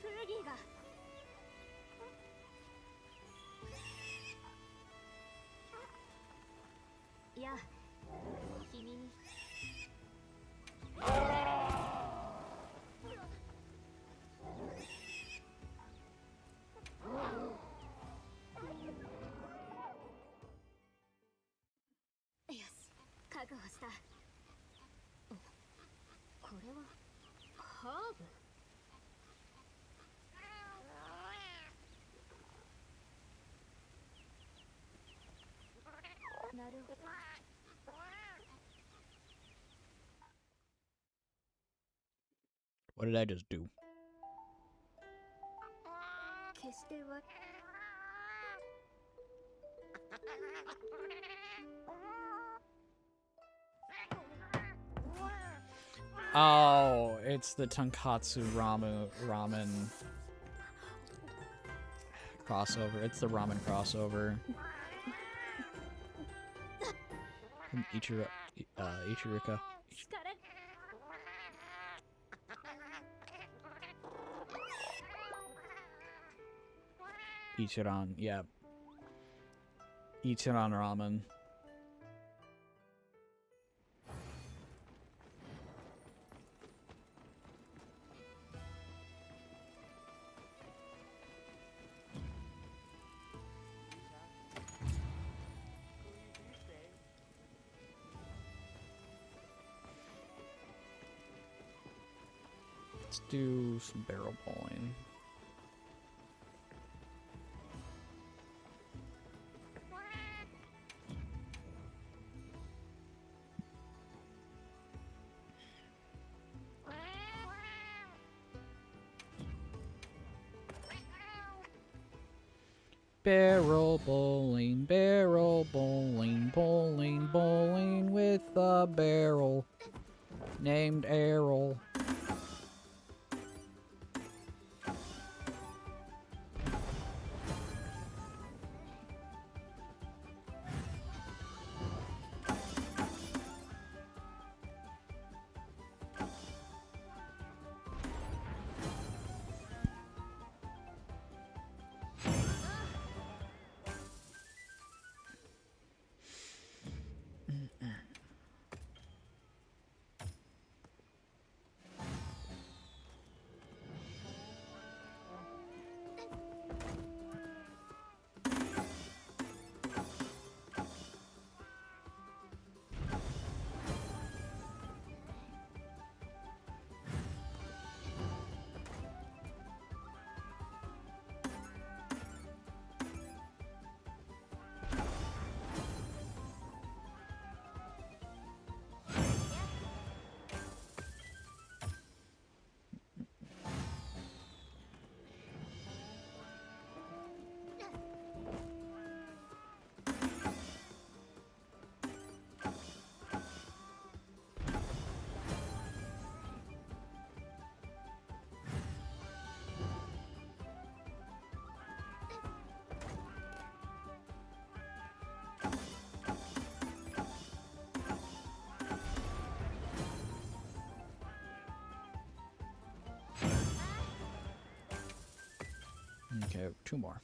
ーギーがいや君によし確保した。これはハーブ？なるほど。What did I just do? 決しては。Oh, it's the Tonkatsu ramen crossover. It's the ramen crossover. From Ichirika. 力 Ichiran, yeah. Ichiran ramen. Let's do some barrel pulling. Barrel bowling, bowling, bowling with a barrel named Errol. Okay, 2 more.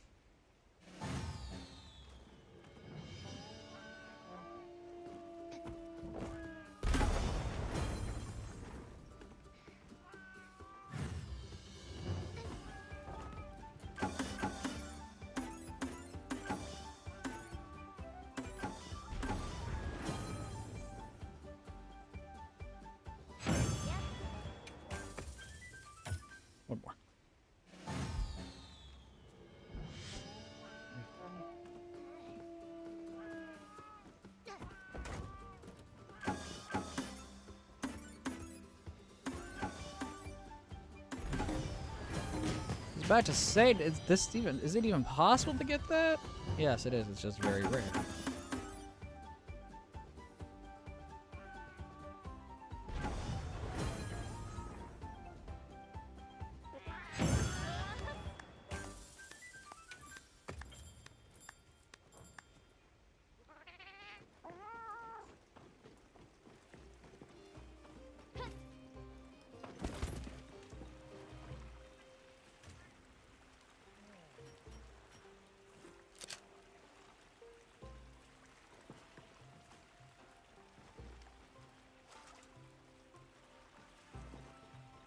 about to say, is it even possible to get that? Yes, it is. It's just very rare.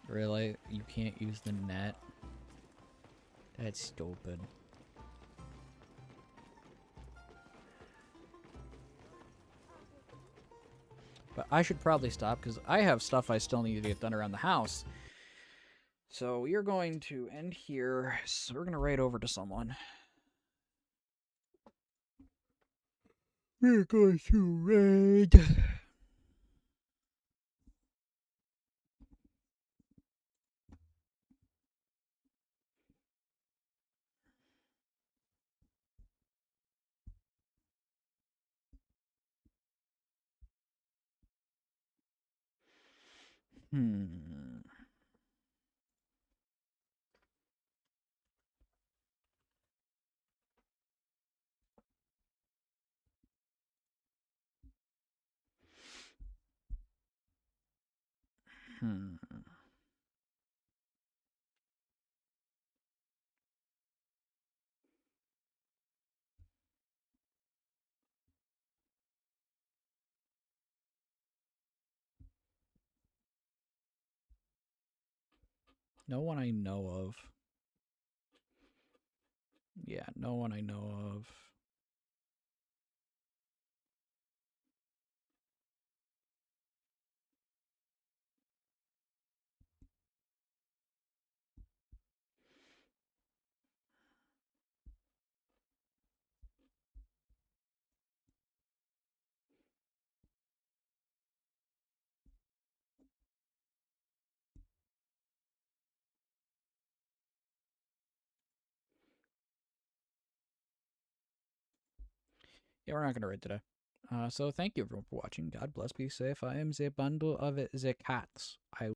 Really? You can't use the net? That's stupid. But I should probably stop because I have stuff I still need to get done around the house. So we are going to end here. So we're going to raid over to someone. We're going to raid. Hmm. Hmm. No one I know of. Yeah, no one I know of. Yeah, we're not going to raid today. So thank you everyone for watching. God bless, be safe. I am the bundle of the cats. I